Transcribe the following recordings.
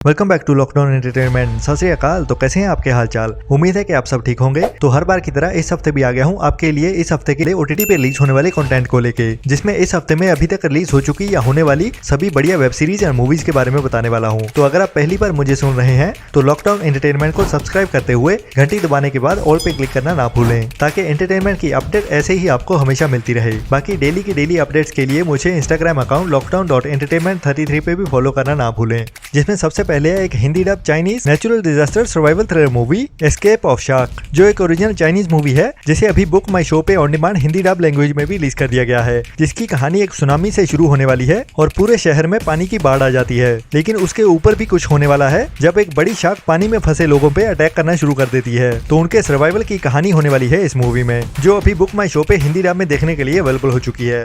Welcome back to lockdown entertainment. Sat Sri अकाल। तो कैसे हैं आपके हालचाल। उम्मीद है कि आप सब ठीक होंगे। तो हर बार की तरह इस हफ्ते भी आ गया हूं आपके लिए इस हफ्ते के लिए ओटीटी पे रिलीज होने वाले कंटेंट को लेके, जिसमें इस हफ्ते में अभी तक रिलीज हो चुकी या होने वाली सभी बढ़िया वेब सीरीज और मूवीज के बारे में बताने वाला हूँ। तो अगर आप पहली बार मुझे सुन रहे हैं तो लॉकडाउन एंटरटेनमेंट को सब्सक्राइब करते हुए घंटी दबाने के बाद ऑल पे क्लिक करना ना भूलें, ताकि एंटरटेनमेंट की अपडेट ऐसे ही आपको हमेशा मिलती रहे। बाकी डेली की डेली अपडेट्स के लिए मुझे इंस्टाग्राम अकाउंट lockdown.entertainment33 पे भी फॉलो करना ना भूलें, जिसमें सबसे पहले है एक Hindi dub Chinese natural disaster survival thriller movie escape of shark, जो एक ओरिजिनल चाइनीज मूवी है जिसे अभी बुक माई शो पे on demand Hindi dub language में भी रिलीज कर दिया गया है, जिसकी कहानी एक सुनामी से शुरू होने वाली है और पूरे शहर में पानी की बाढ़ आ जाती है। लेकिन उसके ऊपर भी कुछ होने वाला है जब एक बड़ी शार्क पानी में फंसे लोगों पे अटैक करना शुरू कर देती है। तो उनके सर्वाइवल की कहानी होने वाली है इस मूवी में, जो अभी बुक माई शो पे हिंदी डब में देखने के लिए अवेलेबल हो चुकी है।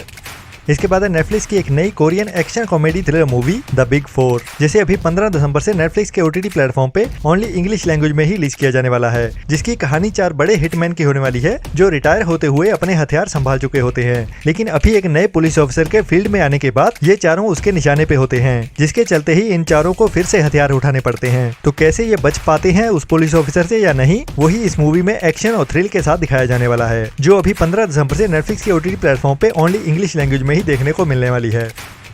इसके बाद है नेटफ्लिक्स की एक नई Korean action comedy thriller movie the big 4, जिसे अभी 15 दिसंबर से नेटफ्लिक्स के ओटीटी प्लेटफॉर्म पे ओनली इंग्लिश लैंग्वेज में ही रिलीज किया जाने वाला है, जिसकी कहानी 4 बड़े हिटमैन की होने वाली है जो रिटायर होते हुए अपने हथियार संभाल चुके होते हैं। लेकिन अभी एक नए पुलिस ऑफिसर के फील्ड में आने के बाद ये चारों उसके निशाने पे होते हैं, जिसके चलते ही इन चारों को फिर से हथियार उठाने पड़ते हैं। तो कैसे ये बच पाते हैं उस पुलिस ऑफिसर से या नहीं, वही इस मूवी में एक्शन और थ्रिल के साथ दिखाया जाने वाला है, जो अभी 15 दिसंबर से नेटफ्लिक्स के ओटीटी प्लेटफॉर्म पे ओनली इंग्लिश लैंग्वेज में ही देखने को मिलने वाली है।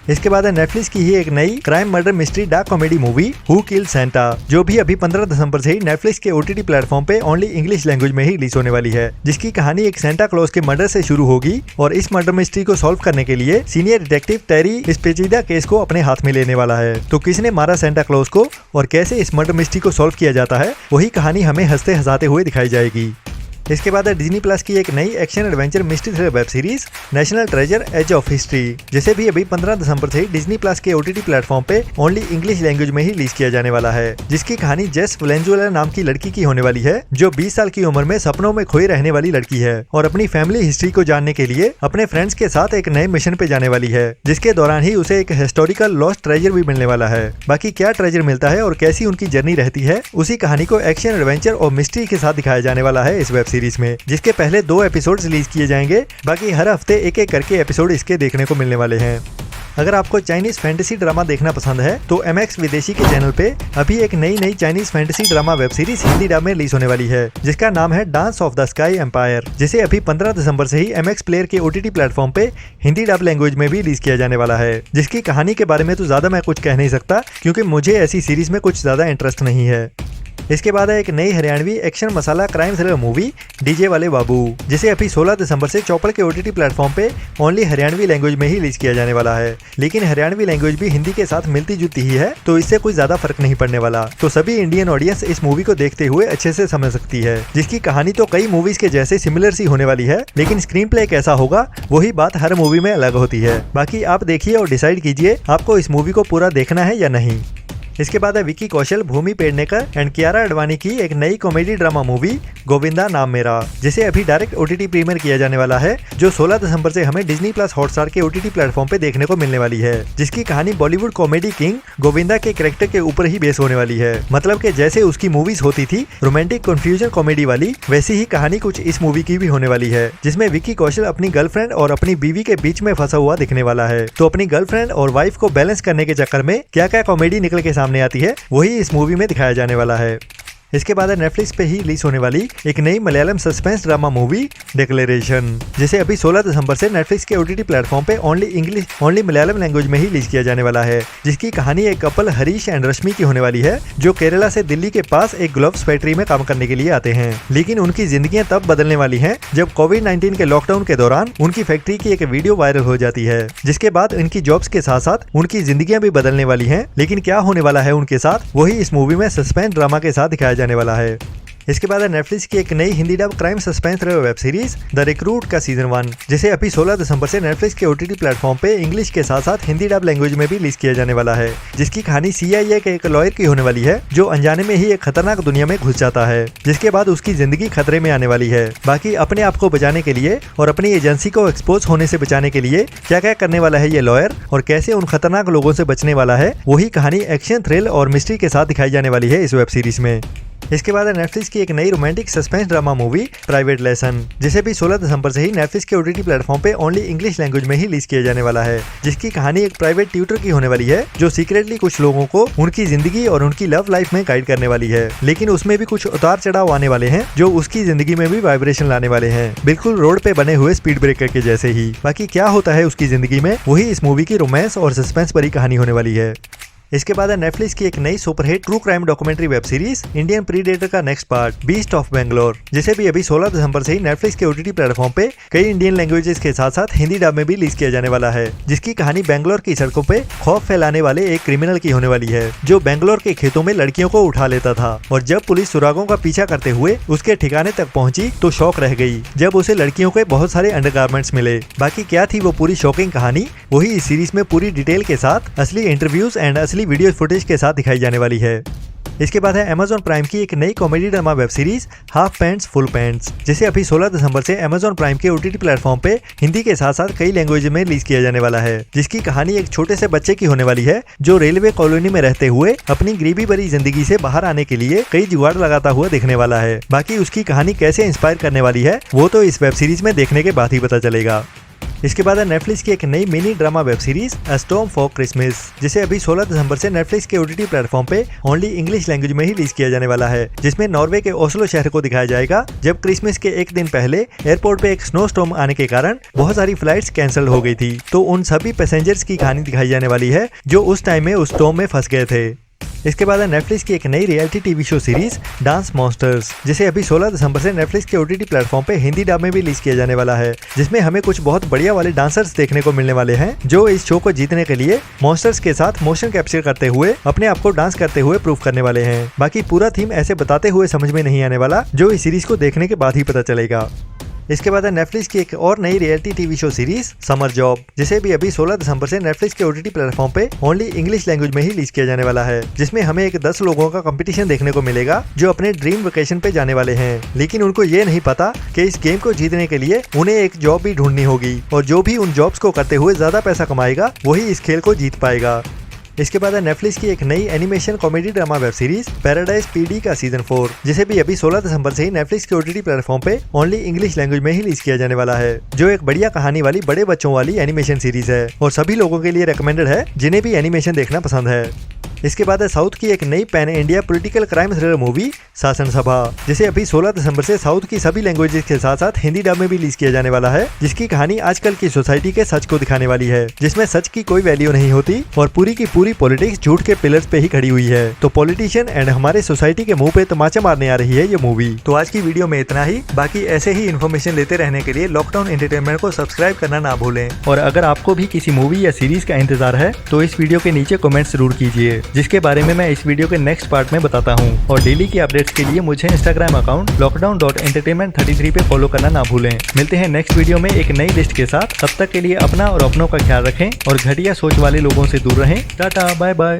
इसके बाद है नेटफ्लिक्स की ही एक नई crime murder mystery dark comedy movie who killed Santa, जो भी अभी 15 दिसंबर से ही नेटफ्लिक्स के ओटीटी प्लेटफॉर्म पे ओनली इंग्लिश लैंग्वेज में ही रिलीज होने वाली है, जिसकी कहानी एक सेंटा क्लॉज के मर्डर से शुरू होगी और इस मर्डर मिस्ट्री को सॉल्व करने के लिए सीनियर डिटेक्टिव टेरी इस पेचीदा केस को अपने हाथ में लेने वाला है। तो किसने मारा सेंटा क्लॉज को और कैसे इस मर्डर मिस्ट्री को सॉल्व किया जाता है, वही कहानी हमें हंसते हंसाते हुए दिखाई जाएगी। इसके बाद है डिज्नी प्लस की एक नई action adventure mystery thriller web series National Treasure Age of History, जिसे भी अभी 15 दिसंबर से ही डिज्नी प्लस के ओटीटी प्लेटफॉर्म पे ओनली इंग्लिश लैंग्वेज में ही रिलीज किया जाने वाला है, जिसकी कहानी जेस वेलेंजुएला नाम की लड़की की होने वाली है, जो 20 साल की उम्र में सपनों में खोई रहने वाली लड़की है और अपनी फैमिली हिस्ट्री को जानने के लिए अपने फ्रेंड्स के साथ एक नए मिशन पे जाने वाली है, जिसके दौरान ही उसे एक हिस्टोरिकल लॉस्ट ट्रेजर भी मिलने वाला है। बाकी क्या ट्रेजर मिलता है और कैसी उनकी जर्नी रहती है, उसी कहानी को एक्शन एडवेंचर और मिस्ट्री के साथ दिखाया जाने वाला है इस वेब सीरीज में, जिसके पहले 2 एपिसोड रिलीज किए जाएंगे। बाकी हर हफ्ते एक एक करके एपिसोड इसके देखने को मिलने वाले हैं। अगर आपको चाइनीज फैंटेसी ड्रामा देखना पसंद है तो MX विदेशी के चैनल पे अभी एक नई Chinese fantasy drama web series Hindi dub में रिलीज होने वाली है, जिसका नाम है Dance of the Sky Empire, जिसे अभी 15 दिसंबर से ही MX प्लेयर के ओटीटी प्लेटफॉर्म पे हिंदी डब लैंग्वेज में भी रिलीज किया जाने वाला है। जिसकी कहानी के बारे में तो ज्यादा मैं कुछ कह नहीं सकता, क्योंकि मुझे ऐसी सीरीज में कुछ ज्यादा इंटरेस्ट नहीं है। इसके बाद है एक नई हरियाणवी एक्शन मसाला क्राइम थ्रिलर मूवी डीजे वाले बाबू, जिसे अभी 16 दिसंबर से चौपड़ के ओटीटी प्लेटफॉर्म पे ओनली हरियाणवी लैंग्वेज में ही रिलीज किया जाने वाला है। लेकिन हरियाणवी लैंग्वेज भी हिंदी के साथ मिलती जुलती ही है, तो इससे कोई ज्यादा फर्क नहीं पड़ने वाला। तो सभी इंडियन ऑडियंस इस मूवी को देखते हुए अच्छे से समझ सकती है, जिसकी कहानी तो कई मूवीज के जैसे सिमिलर सी होने वाली है, लेकिन स्क्रीन प्ले कैसा होगा वही बात हर मूवी में अलग होती है। बाकी आप देखिए और डिसाइड कीजिए आपको इस मूवी को पूरा देखना है या नहीं। इसके बाद है विकी कौशल, भूमि पेडनेकर एंड कियारा अडवाणी की एक नई कॉमेडी ड्रामा मूवी गोविंदा नाम मेरा, जिसे अभी डायरेक्ट ओटीटी प्रीमियर किया जाने वाला है, जो 16 दिसंबर से हमें डिज्नी प्लस हॉटस्टार के ओटीटी प्लेटफॉर्म पे देखने को मिलने वाली है, जिसकी कहानी बॉलीवुड कॉमेडी किंग गोविंदा के कैरेक्टर के ऊपर ही बेस होने वाली है। मतलब कि जैसे उसकी मूवीज होती थी रोमांटिक कंफ्यूजन कॉमेडी वाली, वैसी ही कहानी कुछ इस मूवी की भी होने वाली है, जिसमें विकी कौशल अपनी गर्लफ्रेंड और अपनी बीवी के बीच में फंसा हुआ दिखने वाला है। तो अपनी गर्लफ्रेंड और वाइफ को बैलेंस करने के चक्कर में क्या क्या कॉमेडी निकल के सामने आती है, वही इस मूवी में दिखाया जाने वाला है। इसके बाद है नेटफ्लिक्स पे ही रिलीज होने वाली एक नई Malayalam suspense drama movie declaration, जिसे अभी 16 दिसंबर से नेटफ्लिक्स के ओटीटी प्लेटफॉर्म पे ओनली मलयालम लैंग्वेज में ही रिलीज किया जाने वाला है, जिसकी कहानी एक कपल हरीश एंड रश्मि की होने वाली है, जो केरला से दिल्ली के पास एक ग्लोव्स फैक्ट्री में काम करने के लिए आते हैं। लेकिन उनकी जिंदगियां तब बदलने वाली हैं जब कोविड-19 के लॉकडाउन के दौरान उनकी फैक्ट्री की एक वीडियो वायरल हो जाती है, जिसके बाद इनकी जॉब्स के साथ साथ उनकी जिंदगियां भी बदलने वाली हैं। लेकिन क्या होने वाला है उनके साथ, वही इस मूवी में सस्पेंस ड्रामा के साथ दिखाया जाने वाला है। इसके बाद है नेटफ्लिक्स की एक नई Hindi dub crime suspense thriller web series the recruit का सीजन 1, जिसे अभी 16 दिसंबर से नेटफ्लिक्स के ओटीटी प्लेटफॉर्म पे इंग्लिश के साथ साथ हिंदी डब लैंग्वेज में भी रिलीज किया जाने वाला है, जिसकी कहानी CIA के एक लॉयर की होने वाली है, जो अनजाने में ही एक खतरनाक दुनिया में घुस जाता है, जिसके बाद उसकी जिंदगी खतरे में आने वाली है। बाकी अपने आप को बचाने के लिए और अपनी एजेंसी को एक्सपोज होने से बचाने के लिए क्या क्या करने वाला है ये लॉयर और कैसे उन खतरनाक लोगों से बचने वाला है, वही कहानी एक्शन थ्रिल और मिस्ट्री के साथ दिखाई जाने वाली है इस वेब सीरीज में। इसके बाद है नेटफ्लिक्स की एक नई romantic suspense drama movie private lesson, जिसे भी 16 दिसंबर से ही नेटफ्लिक्स के ओटीटी प्लेटफॉर्म पे ओनली इंग्लिश लैंग्वेज में ही रिलीज किया जाने वाला है, जिसकी कहानी एक प्राइवेट ट्यूटर की होने वाली है जो सीक्रेटली कुछ लोगों को उनकी जिंदगी और उनकी लव लाइफ में गाइड करने वाली है। लेकिन उसमें भी कुछ उतार चढ़ाव आने वाले हैं जो उसकी जिंदगी में भी वाइब्रेशन लाने वाले हैं, बिल्कुल रोड पे बने हुए स्पीड ब्रेकर के जैसे ही। बाकी क्या होता है उसकी जिंदगी में, वही इस मूवी की रोमांस और सस्पेंस भरी कहानी होने वाली है। इसके बाद है नेटफ्लिक्स की एक नई superhit true crime documentary web series Indian predator का next part beast of Bangalore, जिसे भी अभी 16 दिसंबर से ही नेटफ्लिक्स के ओटीटी प्लेटफॉर्म पे कई इंडियन लैंग्वेजेस के साथ साथ हिंदी डब में भी रिलीज किया जाने वाला है, जिसकी कहानी बेंगलोर की सड़कों पे खौफ फैलाने वाले एक क्रिमिनल की होने वाली है जो बेंगलोर के खेतों में लड़कियों को उठा लेता था, और जब पुलिस सुरागों का पीछा करते हुए उसके ठिकाने तक पहुंची तो शौक रह गई जब उसे लड़कियों के बहुत सारे अंडरगारमेंट्स मिले। बाकी क्या थी वो पूरी शॉकिंग कहानी, वही इस सीरीज में पूरी डिटेल के साथ असली इंटरव्यूज एंड असली वीडियो फुटेज के साथ दिखाई जाने वाली है। इसके बाद है Amazon प्राइम की एक नई comedy drama web series half pants full pants, जिसे अभी 16 दिसंबर से Amazon प्राइम के ओटीटी प्लेटफॉर्म पे हिंदी के साथ साथ कई लैंग्वेज में रिलीज किया जाने वाला है, जिसकी कहानी एक छोटे से बच्चे की होने वाली है जो रेलवे कॉलोनी में रहते हुए अपनी गरीबी भरी जिंदगी से बाहर आने के लिए कई जुगाड़ लगाता हुआ दिखने वाला है। बाकी उसकी कहानी कैसे इंस्पायर करने वाली है वो तो इस वेब सीरीज में देखने के बाद ही पता चलेगा। इसके बाद है नेटफ्लिक्स की एक नई mini drama web series a storm for Christmas, जिसे अभी 16 दिसंबर से नेटफ्लिक्स के ओटीटी प्लेटफॉर्म पे ओनली इंग्लिश लैंग्वेज में ही रिलीज किया जाने वाला है, जिसमें नॉर्वे के ओस्लो शहर को दिखाया जाएगा जब क्रिसमस के एक दिन पहले एयरपोर्ट पे एक स्नो स्टॉर्म आने के कारण बहुत सारी फ्लाइट्स कैंसिल हो गई थी। तो उन सभी पैसेंजर्स की कहानी दिखाई जाने वाली है जो उस टाइम में उस स्टॉर्म में फंस गए थे। इसके बाद है नेटफ्लिक्स की एक नई reality TV show series dance monsters, जिसे अभी 16 दिसंबर से नेटफ्लिक्स के ओटीटी प्लेटफॉर्म पे हिंदी डब में भी रिलीज किया जाने वाला है, जिसमें हमें कुछ बहुत बढ़िया वाले डांसर्स देखने को मिलने वाले हैं जो इस शो को जीतने के लिए मॉन्स्टर्स के साथ मोशन कैप्चर करते हुए अपने आप को डांस करते हुए प्रूव करने वाले हैं। बाकी पूरा थीम ऐसे बताते हुए समझ में नहीं आने वाला, जो इस सीरीज को देखने के बाद ही पता चलेगा। इसके बाद है नेटफ्लिक्स की एक और नई reality TV show series summer job, जिसे भी अभी 16 दिसंबर से नेटफ्लिक्स के ओटीटी प्लेटफॉर्म पे ओनली इंग्लिश लैंग्वेज में ही रिलीज किया जाने वाला है, जिसमें हमें एक 10 लोगों का कंपटीशन देखने को मिलेगा जो अपने ड्रीम वेकेशन पे जाने वाले हैं, लेकिन उनको ये नहीं पता कि इस गेम को जीतने के लिए उन्हें एक जॉब भी ढूंढनी होगी, और जो भी उन जॉब्स को करते हुए ज्यादा पैसा कमाएगा वही इस खेल को जीत पाएगा। इसके बाद है नेटफ्लिक्स की एक नई animation comedy drama web series paradise PD का सीजन 4, जिसे भी अभी 16 दिसंबर से ही नेटफ्लिक्स के ओटीटी प्लेटफॉर्म पे ओनली इंग्लिश लैंग्वेज में ही रिलीज किया जाने वाला है, जो एक बढ़िया कहानी वाली बड़े बच्चों वाली एनिमेशन सीरीज है और सभी लोगों के लिए रिकमेंडेड है जिन्हें भी एनिमेशन देखना पसंद है। इसके बाद है साउथ की एक नई pan India political crime thriller movie शासन सभा, जिसे अभी 16 दिसंबर से साउथ की सभी लैंग्वेजेस के साथ साथ हिंदी डब में भी रिलीज किया जाने वाला है, जिसकी कहानी आजकल की सोसाइटी के सच को दिखाने वाली है, जिसमें सच की कोई वैल्यू नहीं होती और पूरी की पूरी पॉलिटिक्स झूठ के पिलर्स पे ही खड़ी हुई है। तो पॉलिटिशियन एंड हमारे सोसाइटी के मुंह पे तमाचा मारने आ रही है ये मूवी। तो आज की वीडियो में इतना ही। बाकी ऐसे ही इन्फॉर्मेशन लेते रहने के लिए लॉकडाउन एंटरटेनमेंट को सब्सक्राइब करना ना भूलें, और अगर आपको भी किसी मूवी या सीरीज का इंतजार है तो इस वीडियो के नीचे कमेंट्स जरूर कीजिए, जिसके बारे में मैं इस वीडियो के नेक्स्ट पार्ट में बताता हूँ। और डेली की अपडेट्स के लिए मुझे इंस्टाग्राम अकाउंट lockdown.entertainment33 पे फॉलो करना ना भूलें। मिलते हैं नेक्स्ट वीडियो में एक नई लिस्ट के साथ। तब तक के लिए अपना और अपनों का ख्याल रखें और घटिया सोच वाले लोगों से दूर रहें। Tata bye bye.